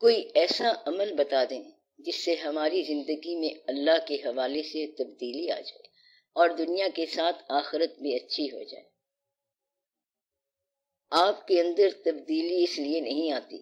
کوئی ایسا عمل بتا دیں جس سے ہماری زندگی میں اللہ کے حوالے سے تبدیلی آ جائے اور دنیا کے ساتھ آخرت بھی اچھی ہو جائے۔ آپ کے اندر تبدیلی اس لیے نہیں آتی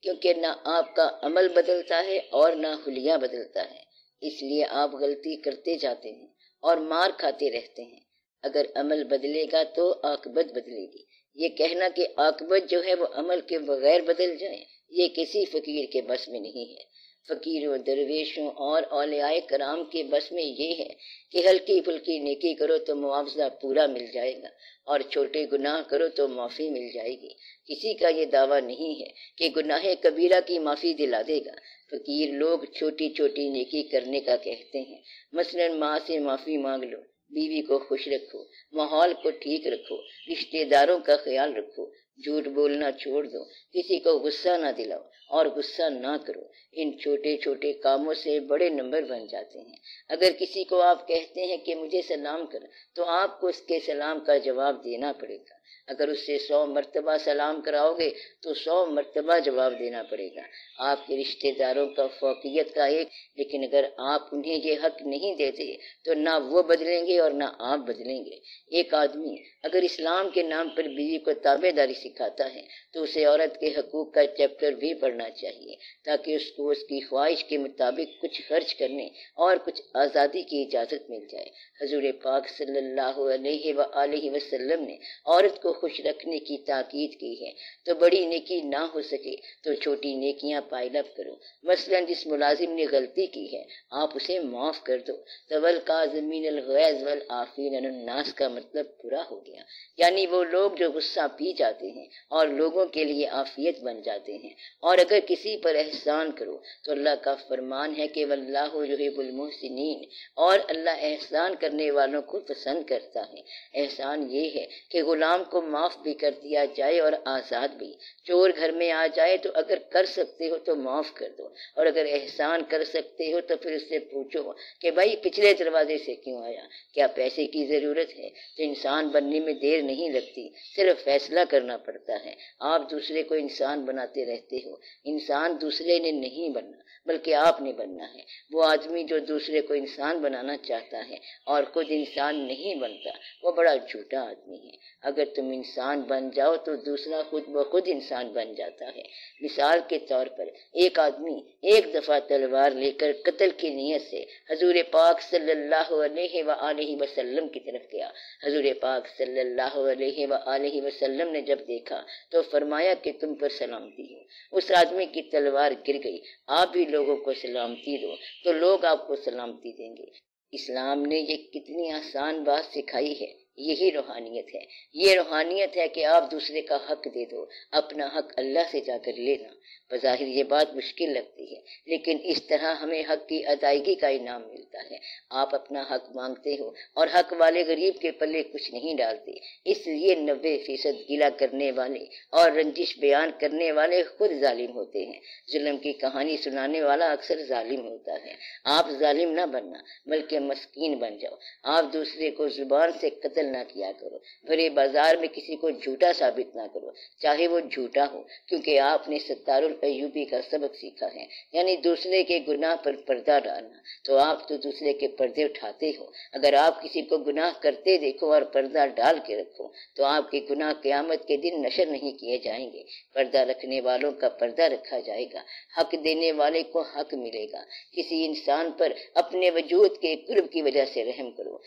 کیونکہ نہ آپ کا عمل بدلتا ہے اور نہ حلیہ بدلتا ہے، اس لیے آپ غلطی کرتے جاتے ہیں اور مار کھاتے رہتے ہیں۔ اگر عمل بدلے گا تو عاقبت بدلے گی۔ یہ کہنا کہ عاقبت جو ہے وہ عمل کے بغیر بدل جائے، یہ کسی فقیر کے بس میں نہیں ہے۔ فقیروں، درویشوں اور اولیاء کرام کے بس میں یہ ہے کہ ہلکی پھلکی نیکی کرو تو معاوضہ پورا مل جائے گا اور چھوٹے گناہ کرو تو معافی مل جائے گی۔ کسی کا یہ دعویٰ نہیں ہے کہ گناہ کبیرہ کی معافی دلا دے گا۔ فقیر لوگ چھوٹی چھوٹی نیکی کرنے کا کہتے ہیں، مثلا ماں سے معافی مانگ لو، بیوی کو خوش رکھو، ماحول کو ٹھیک رکھو، رشتہ داروں کا خیال رکھو، جھوٹ بولنا چھوڑ دو، کسی کو غصہ نہ دلاؤ اور غصہ نہ کرو۔ ان چھوٹے چھوٹے کاموں سے بڑے نمبر بن جاتے ہیں۔ اگر کسی کو آپ کہتے ہیں کہ مجھے سلام کر، تو آپ کو اس کے سلام کا جواب دینا پڑے گا۔ اگر اس سے 100 مرتبہ سلام کراؤ گے تو 100 مرتبہ جواب دینا پڑے گا۔ آپ کے رشتہ داروں کا فوقیت کا ایک، لیکن اگر آپ انہیں یہ حق نہیں دیتے تو نہ وہ بدلیں گے اور نہ آپ بدلیں گے۔ ایک آدمی اگر اسلام کے نام پر بیوی کو تابع داری سکھاتا ہے تو اسے عورت کے حقوق کا چیپٹر بھی پڑھنا چاہیے تاکہ اس کو اس کی خواہش کے مطابق کچھ خرچ کرنے اور کچھ آزادی کی اجازت مل جائے۔ حضور پاک صلی اللہ علیہ وآلہ وسلم نے عورت کو خوش رکھنے کی تاکید کی ہے، تو بڑی نیکی نہ ہو سکے تو چھوٹی نیکیاں پائل اپ کرو۔ مثلا جس ملازم نے غلطی کی ہے آپ اسے معاف کر دو۔ وَالْكَاظِمِينَ الْغَيْظَ وَالْعَافِينَ عَنِ النَّاسِ کا مطلب پورا ہو گیا، یعنی وہ لوگ جو غصہ پی جاتے ہیں اور لوگوں کے لیے عافیت بن جاتے ہیں۔ اور اگر کسی پر احسان کرو تو اللہ کا فرمان ہے کہ وَاللَّهُ يُحِبُّ الْمُحْسِنِينَ، اور اللہ احسان کرنے والوں کو پسند کرتا ہے۔ احسان یہ ہے کہ غلام کو معاف بھی کر دیا جائے اور آزاد بھی۔ چور گھر میں آ جائے تو اگر کر سکتے ہو تو معاف کر دو، اور اگر احسان کر سکتے ہو تو پھر اس سے پوچھو کہ بھائی پچھلے دروازے سے کیوں آیا، کیا پیسے کی ضرورت ہے؟ تو انسان بننے میں دیر نہیں لگتی، صرف فیصلہ کرنا پڑتا ہے۔ آپ دوسرے کو انسان بناتے رہتے ہو، انسان دوسرے نے نہیں بننا بلکہ آپ نے بننا ہے۔ وہ آدمی جو دوسرے کو انسان بنانا چاہتا ہے اور خود انسان نہیں بنتا وہ بڑا جھوٹا آدمی ہے۔ اگر تم انسان بن جاؤ تو دوسرا خود بخود انسان بن جاتا ہے۔ مثال کے طور پر ایک آدمی ایک دفعہ تلوار لے کر قتل کی نیت سے حضور پاک صلی اللہ علیہ وآلہ وسلم کی طرف گیا۔ حضور پاک صلی اللہ علیہ وآلہ وسلم نے جب دیکھا تو فرمایا کہ تم پر سلامتی ہو۔ اس آدمی کی تلوار گر گئی۔ آپ بھی لوگوں کو سلامتی دو تو لوگ آپ کو سلامتی دیں گے۔ اسلام نے یہ کتنی آسان بات سکھائی ہے۔ یہی روحانیت ہے۔ یہ روحانیت ہے کہ آپ دوسرے کا حق دے دو، اپنا حق اللہ سے جا کر لینا۔ بظاہر یہ بات مشکل لگتی ہے لیکن اس طرح ہمیں حق کی ادائیگی کا انعام ملتا ہے۔ آپ اپنا حق مانگتے ہو اور حق والے غریب کے پلے کچھ نہیں ڈالتے، اس لیے 90% گلہ کرنے والے اور رنجش بیان کرنے والے خود ظالم ہوتے ہیں۔ ظلم کی کہانی سنانے والا اکثر ظالم ہوتا ہے۔ آپ ظالم نہ بننا بلکہ مسکین بن جاؤ۔ آپ دوسرے کو زبان سے قتل نہ کیا کرو، بھرے بازار میں کسی کو جھوٹا ثابت نہ کرو چاہے وہ جھوٹا ہو، کیونکہ آپ نے ستار الایوبی کا سبق سیکھا ہے، یعنی دوسرے کے گناہ پر پردہ ڈالنا۔ تو آپ تو دوسرے کے پردے اٹھاتے ہو۔ اگر آپ کسی کو گناہ کرتے دیکھو اور پردہ ڈال کے رکھو تو آپ کے گناہ قیامت کے دن نشر نہیں کیے جائیں گے۔ پردہ رکھنے والوں کا پردہ رکھا جائے گا، حق دینے والے کو حق ملے گا۔ کسی انسان پر اپنے وجود کے قرب کی وجہ سے رحم کرو،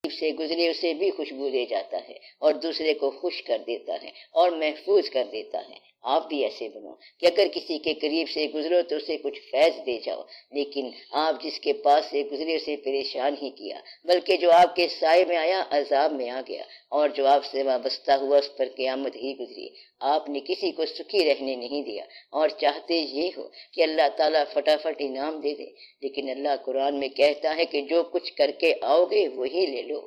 سے گزرے اسے بھی خوشبو دے جاتا ہے اور دوسرے کو خوش کر دیتا ہے اور محفوظ کر دیتا ہے۔ آپ بھی ایسے بنو کہ اگر کسی کے قریب سے گزرو تو اسے کچھ فیض دے جاؤ، لیکن آپ جس کے پاس سے گزرے اسے پریشان ہی کیا، بلکہ جو آپ کے سائے میں آیا عذاب میں آ گیا، اور جو آپ سے وابستہ ہوا اس پر قیامت ہی گزری۔ آپ نے کسی کو سکھی رہنے نہیں دیا اور چاہتے یہ ہو کہ اللہ تعالیٰ فٹافٹ انعام دے دے، لیکن اللہ قرآن میں کہتا ہے کہ جو کچھ کر کے آؤ گے وہی لے لو،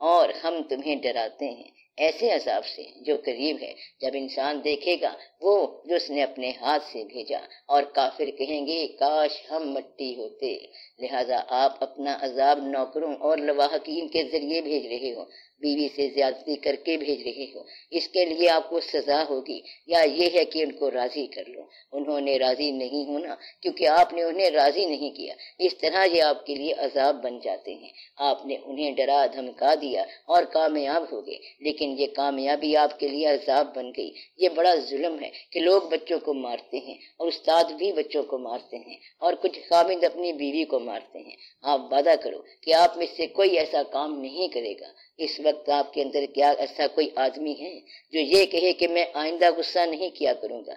اور ہم تمہیں ڈراتے ہیں ایسے عذاب سے جو قریب ہے۔ جب انسان دیکھے گا وہ جو اس نے اپنے ہاتھ سے بھیجا، اور کافر کہیں گے کاش ہم مٹی ہوتے۔ لہذا آپ اپنا عذاب نوکروں اور لواحقین کے ذریعے بھیج رہے ہو، بیوی سے زیادتی کر کے بھیج رہے ہو، اس کے لیے آپ کو سزا ہوگی، یا یہ ہے کہ ان کو راضی کر لو۔ انہوں نے راضی نہیں ہونا کیونکہ آپ نے انہیں راضی نہیں کیا، اس طرح یہ آپ کے لیے عذاب بن جاتے ہیں۔ آپ نے انہیں ڈرا دھمکا دیا اور کامیاب ہو گئے، لیکن یہ کامیابی آپ کے لیے عذاب بن گئی۔ یہ بڑا ظلم ہے کہ لوگ بچوں کو مارتے ہیں، اور استاد بھی بچوں کو مارتے ہیں، اور کچھ خامد اپنی بیوی کو مارتے ہیں۔ آپ وعدہ کرو کہ آپ میں سے کوئی ایسا کام نہیں کرے گا۔ اس وقت آپ کے اندر کیا ایسا کوئی آدمی ہے جو یہ کہے کہ میں آئندہ غصہ نہیں کیا کروں گا؟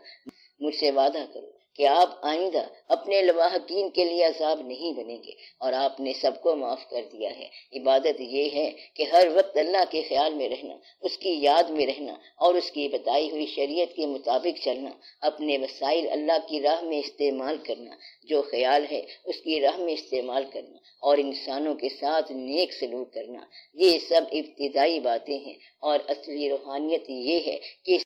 مجھ سے وعدہ کرو کہ آپ آئندہ اپنے لواحقین کے لیے عذاب نہیں بنیں گے، اور آپ نے سب کو معاف کر دیا ہے۔ عبادت یہ ہے کہ ہر وقت اللہ کے خیال میں رہنا، اس کی یاد میں رہنا، اور اس کی بتائی ہوئی شریعت کے مطابق چلنا، اپنے وسائل اللہ کی راہ میں استعمال کرنا، جو خیال ہے اس کی راہ میں استعمال کرنا، اور انسانوں کے ساتھ نیک سلوک کرنا۔ یہ سب ابتدائی باتیں ہیں، اور اصلی روحانیت یہ ہے کہ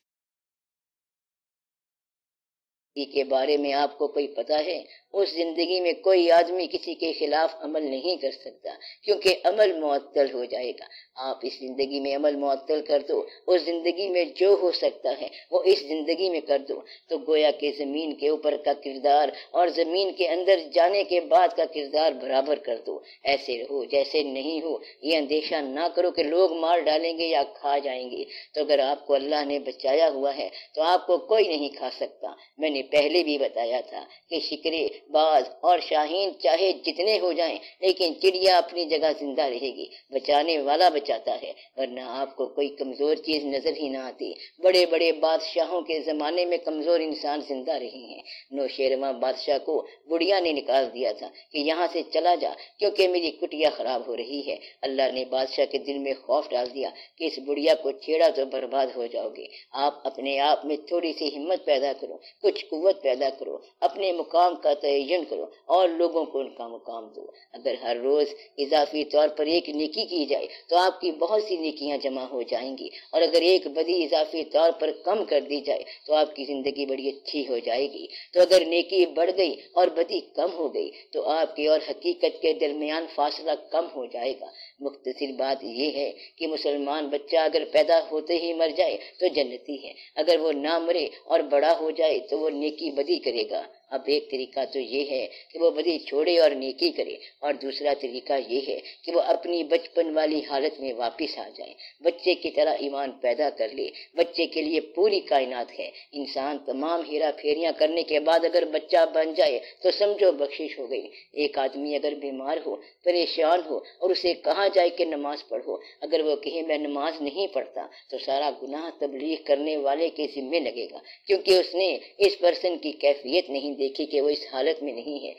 کے بارے میں آپ کو کوئی پتہ ہے؟ اس زندگی میں کوئی آدمی کسی کے خلاف عمل نہیں کر سکتا، کیونکہ عمل معطل ہو جائے گا۔ آپ اس زندگی میں عمل معطل کر دو، اس زندگی میں جو ہو سکتا ہے وہ اس زندگی میں کر دو، تو گویا کہ زمین کے اوپر کا کردار اور زمین کے اندر جانے کے بعد کا کردار برابر کر دو۔ ایسے رہو جیسے نہیں ہو، یہ اندیشہ نہ کرو کہ لوگ مار ڈالیں گے یا کھا جائیں گے۔ تو اگر آپ کو اللہ نے بچایا ہوا ہے تو آپ کو کوئی نہیں کھا سکتا۔ میں نے پہلے بھی بتایا تھا کہ شکرے، باز اور شاہین چاہے جتنے ہو جائیں، لیکن چڑیا اپنی جگہ زندہ رہے گی، بچانے والا بچاتا ہے، ورنہ آپ کو کوئی کمزور چیز نظر ہی نہ آتی۔ بڑے بڑے بادشاہوں کے زمانے میں کمزور انسان زندہ رہے ہیں۔ نوشیروان بادشاہ کو بڑھیا نے نکال دیا تھا کہ یہاں سے چلا جا کیونکہ میری کٹیا خراب ہو رہی ہے۔ اللہ نے بادشاہ کے دل میں خوف ڈال دیا کہ اس بڑھیا کو چھیڑا تو برباد ہو جاؤ گے۔ آپ اپنے آپ میں تھوڑی سی ہمت پیدا کرو، کچھ قوت پیدا کرو، اپنے مقام کا تعین کرو اور لوگوں کو ان کا مقام دو۔ اگر ہر روز اضافی طور پر ایک نیکی کی جائے تو آپ کی بہت سی نیکیاں جمع ہو جائیں گی، اور اگر ایک بدی اضافی طور پر کم کر دی جائے تو آپ کی زندگی بڑی اچھی ہو جائے گی۔ تو اگر نیکی بڑھ گئی اور بدی کم ہو گئی تو آپ کی اور حقیقت کے درمیان فاصلہ کم ہو جائے گا۔ مختصر بات یہ ہے کہ مسلمان بچہ اگر پیدا ہوتے ہی مر جائے تو جنتی ہے، اگر وہ نہ مرے اور بڑا ہو جائے تو وہ نیکی بدی کرے گا۔ اب ایک طریقہ تو یہ ہے کہ وہ بدی چھوڑے اور نیکی کرے، اور دوسرا طریقہ یہ ہے کہ وہ اپنی بچپن والی حالت میں واپس آ جائے، بچے کی طرح ایمان پیدا کر لے۔ بچے کے لیے پوری کائنات ہے۔ انسان تمام ہیرا پھیریاں کرنے کے بعد اگر بچہ بن جائے تو سمجھو بخشش ہو گئی۔ ایک آدمی اگر بیمار ہو، پریشان ہو، اور اسے کہا جائے کہ نماز پڑھو، اگر وہ کہے میں نماز نہیں پڑھتا تو سارا گناہ تبلیغ کرنے والے کے ذمہ لگے گا، کیونکہ اس نے اس پرسن کی کیفیت نہیں دیکھی کہ وہ اس حالت میں نہیں ہے۔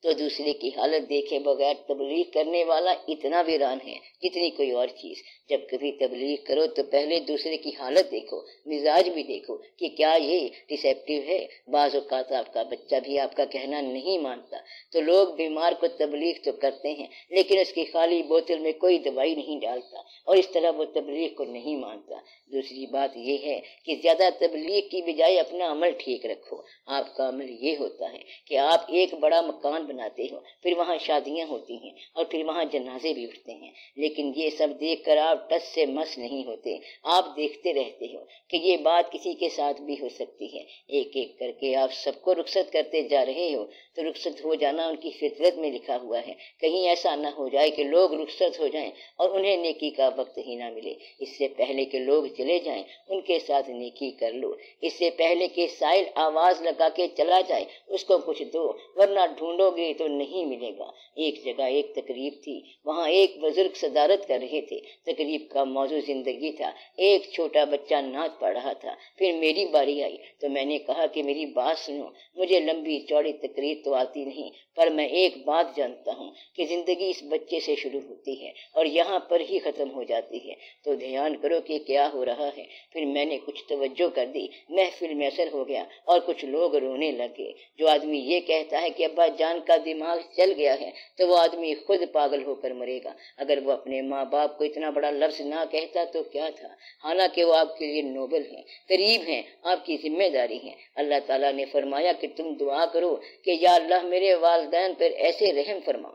تو دوسرے کی حالت دیکھے بغیر تبلیغ کرنے والا اتنا ویران ہے جتنی کوئی اور چیز۔ جب کبھی تبلیغ کرو تو پہلے دوسرے کی حالت دیکھو، مزاج بھی دیکھو کہ کیا یہ ریسیپٹیو ہے۔ بعض اوقات آپ کا بچہ بھی آپ کا کہنا نہیں مانتا، تو لوگ بیمار کو تبلیغ تو کرتے ہیں لیکن اس کی خالی بوتل میں کوئی دوائی نہیں ڈالتا، اور اس طرح وہ تبلیغ کو نہیں مانتا۔ دوسری بات یہ ہے کہ زیادہ تبلیغ کی بجائے اپنا عمل ٹھیک رکھو۔ آپ کا عمل یہ ہوتا ہے کہ آپ ایک بڑا مکان بناتے ہو، پھر وہاں شادیاں ہوتی ہیں اور پھر وہاں جنازے بھی اٹھتے ہیں، لیکن یہ سب دیکھ کر آپ ٹس سے مس نہیں ہوتے۔ آپ دیکھتے رہتے ہو کہ یہ بات کسی کے ساتھ بھی ہو سکتی ہے۔ ایک ایک کر کے آپ سب کو رخصت کرتے جا رہے ہو، تو رخصت ہو جانا ان کی فطرت میں لکھا ہوا ہے۔ کہیں ایسا نہ ہو جائے کہ لوگ رخصت ہو جائیں اور انہیں نیکی کا وقت ہی نہ ملے۔ اس سے پہلے کہ لوگ چلے جائیں ان کے ساتھ نیکی کر لو، اس سے پہلے کہ سائل آواز لگا کے چلا جائے اس کو کچھ دو، ورنہ ڈھونڈو گے تو نہیں ملے گا۔ ایک جگہ ایک تقریب تھی، وہاں ایک بزرگ صدارت کر رہے تھے۔ تقریب کا موضوع زندگی تھا۔ ایک چھوٹا بچہ نعت پڑھ رہا تھا، پھر میری باری آئی تو میں نے کہا کہ میری بات سنو، مجھے لمبی چوڑی تقریر تو آتی نہیں، پر میں ایک بات جانتا ہوں کہ زندگی اس بچے سے شروع ہوتی ہے اور یہاں پر ہی ختم ہو جاتی ہے، تو دھیان کرو کہ کیا ہو رہا ہے۔ پھر میں نے کچھ توجہ کر دی، محفل میں اثر ہو گیا اور کچھ لوگ رونے لگے۔ جو آدمی یہ کہتا ہے کہ ابا جان کا دماغ چل گیا ہے تو وہ آدمی خود پاگل ہو کر مرے گا۔ اگر وہ اپنے ماں باپ کو اتنا بڑا لفظ نہ کہتا تو کیا تھا، حالانکہ وہ آپ کے لیے نوبل ہیں، قریب ہیں، آپ کی ذمہ داری ہیں۔ اللہ تعالیٰ نے فرمایا کہ تم دعا کرو کہ یا اللہ میرے والدین پر ایسے رحم فرما۔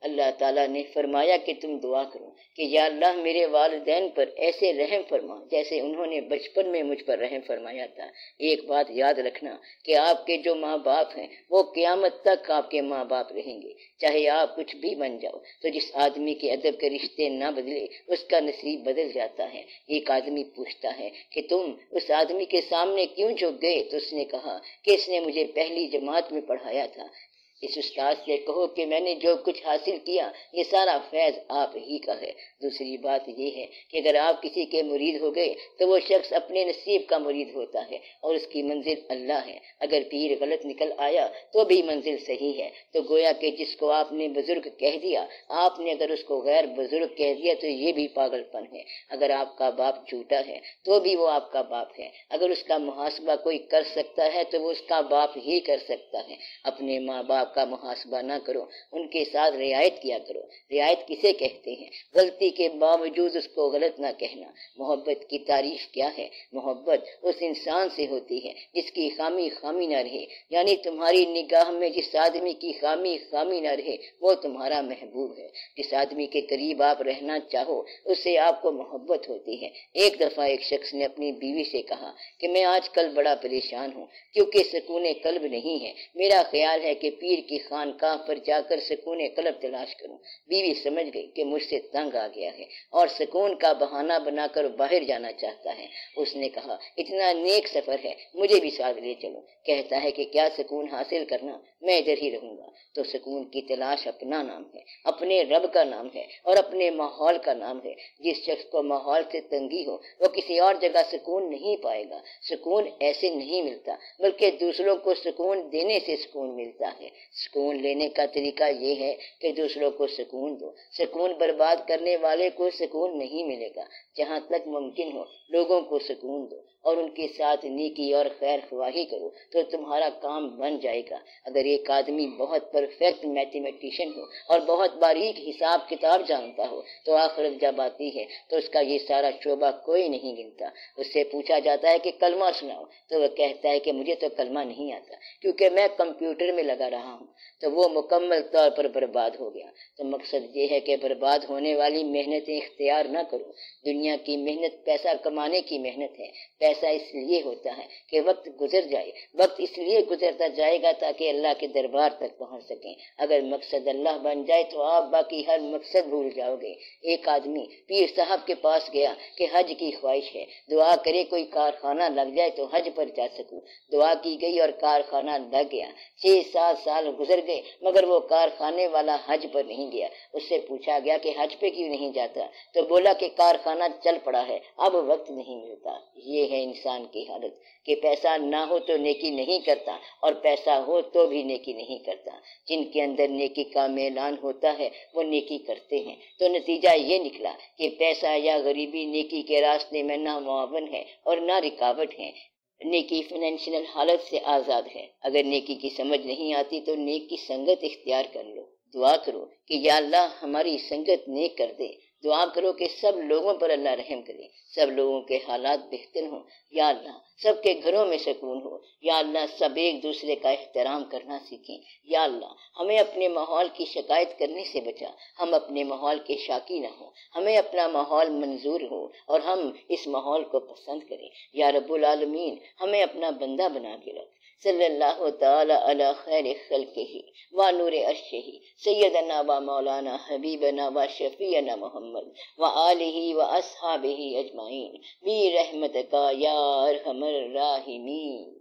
اللہ تعالیٰ نے فرمایا کہ تم دعا کرو کہ یا اللہ میرے والدین پر ایسے رحم فرما جیسے انہوں نے بچپن میں مجھ پر رحم فرمایا تھا۔ ایک بات یاد رکھنا کہ آپ کے جو ماں باپ ہیں وہ قیامت تک آپ کے ماں باپ رہیں گے، چاہے آپ کچھ بھی بن جاؤ۔ تو جس آدمی کے ادب کے رشتے نہ بدلے اس کا نصیب بدل جاتا ہے۔ ایک آدمی پوچھتا ہے کہ تم اس آدمی کے سامنے کیوں جھک گئے؟ تو اس نے کہا کہ اس نے مجھے پہلی جماعت میں پڑھایا تھا۔ اس استاد سے کہو کہ میں نے جو کچھ حاصل کیا یہ سارا فیض آپ ہی کا ہے۔ دوسری بات یہ ہے کہ اگر آپ کسی کے مرید ہو گئے تو وہ شخص اپنے نصیب کا مرید ہوتا ہے اور اس کی منزل اللہ ہے۔ اگر پیر غلط نکل آیا تو بھی منزل صحیح ہے۔ تو گویا کہ جس کو آپ نے بزرگ کہہ دیا، آپ نے اگر اس کو غیر بزرگ کہہ دیا تو یہ بھی پاگل پن ہے۔ اگر آپ کا باپ جھوٹا ہے تو بھی وہ آپ کا باپ ہے۔ اگر اس کا محاسبہ کوئی کر سکتا ہے تو وہ اس کا باپ ہی کر سکتا ہے۔ اپنے ماں باپ کا محاسبہ نہ کرو، ان کے ساتھ رعایت کیا کرو۔ رعایت کسے کہتے ہیں؟ غلطی کے باوجود اس کو غلط نہ کہنا۔ محبت کی تعریف کیا ہے؟ محبت اس انسان سے ہوتی ہے جس کی خامی خامی نہ رہے، یعنی تمہاری نگاہ میں جس آدمی کی خامی خامی نہ رہے وہ تمہارا محبوب ہے۔ جس آدمی کے قریب آپ رہنا چاہو اس سے آپ کو محبت ہوتی ہے۔ ایک دفعہ ایک شخص نے اپنی بیوی سے کہا کہ میں آج کل بڑا پریشان ہوں کیونکہ سکون قلب نہیں ہے، میرا خیال ہے کہ پیر کی خانقاہ پر جا کر سکون قلب تلاش کروں۔ بیوی سمجھ گئی کہ مجھ سے تنگ آ گیا ہے اور سکون کا بہانہ بنا کر باہر جانا چاہتا ہے۔ اس نے کہا اتنا نیک سفر ہے مجھے بھی ساتھ لے چلو۔ کہتا ہے کہ کیا سکون حاصل کرنا؟ میں ادھر ہی رہوں گا۔ تو سکون کی تلاش اپنا نام ہے، اپنے رب کا نام ہے اور اپنے ماحول کا نام ہے۔ جس شخص کو ماحول سے تنگی ہو وہ کسی اور جگہ سکون نہیں پائے گا۔ سکون ایسے نہیں ملتا بلکہ دوسروں کو سکون دینے سے سکون ملتا ہے۔ سکون لینے کا طریقہ یہ ہے کہ دوسروں کو سکون دو۔ سکون برباد کرنے والے کو سکون نہیں ملے گا۔ جہاں تک ممکن ہو لوگوں کو سکون دو اور ان کے ساتھ نیکی اور خیر خواہی کرو تو تمہارا کام بن جائے گا۔ اگر ایک آدمی بہت پرفیکٹ میتھمیٹیشین ہو اور بہت باریک حساب کتاب جانتا ہو تو آخرت جب آتی ہے تو اس کا یہ سارا شعبہ کوئی نہیں گنتا۔ اس سے پوچھا جاتا ہے کہ کلمہ سناؤ تو وہ کہتا ہے کہ مجھے تو کلمہ نہیں آتا کیونکہ میں کمپیوٹر میں لگا رہا ہوں۔ تو وہ مکمل طور پر برباد ہو گیا۔ تو مقصد یہ ہے کہ برباد ہونے والی محنتیں اختیار نہ کرو۔ دنیا کی محنت پیسہ کمانے کی محنت ہے۔ پیسہ اس لیے ہوتا ہے کہ وقت گزر جائے، وقت اس لیے گزرتا جائے گا تاکہ اللہ کے دربار تک پہنچ سکیں۔ اگر مقصد اللہ بن جائے تو آپ باقی ہر مقصد بھول جاؤ گے۔ ایک آدمی پیر صاحب کے پاس گیا کہ حج کی خواہش ہے، دعا کرے کوئی کارخانہ لگ جائے تو حج پر جا سکوں۔ دعا کی گئی اور کارخانہ لگ گیا۔ 6-7 سال گزر گئے مگر وہ کارخانے والا حج پر نہیں گیا۔ اس سے پوچھا گیا کہ حج پہ کیوں نہیں جاتا؟ تو بولا کہ کارخانہ چل پڑا ہے، اب وقت نہیں ملتا۔ یہ ہے انسان کی حالت کہ پیسہ نہ ہو تو نیکی نہیں کرتا اور پیسہ ہو تو بھی نیکی نہیں کرتا۔ جن کے اندر نیکی کا میلان ہوتا ہے وہ نیکی کرتے ہیں۔ تو نتیجہ یہ نکلا کہ پیسہ یا غریبی نیکی کے راستے میں نہ معاون ہے اور نہ رکاوٹ ہے۔ نیکی فائنینشیل حالت سے آزاد ہے۔ اگر نیکی کی سمجھ نہیں آتی تو نیک کی سنگت اختیار کر لو۔ دعا کرو کہ یا اللہ ہماری سنگت نیک کر دے۔ دعا کرو کہ سب لوگوں پر اللہ رحم کرے، سب لوگوں کے حالات بہتر ہوں۔ یا اللہ سب کے گھروں میں سکون ہو۔ یا اللہ سب ایک دوسرے کا احترام کرنا سیکھیں۔ یا اللہ ہمیں اپنے ماحول کی شکایت کرنے سے بچا، ہم اپنے ماحول کے شاکی نہ ہوں، ہمیں اپنا ماحول منظور ہو اور ہم اس ماحول کو پسند کریں۔ یا رب العالمین ہمیں اپنا بندہ بنا کے رکھ۔ صلی اللہ تعالی علی خیر خلقہ و نور عرشہ سیدنا و مولانا حبیبنا و شفیعنا محمد و آلہ و اصحابہ اجمعین برحمتک یا ارحم الراحمین۔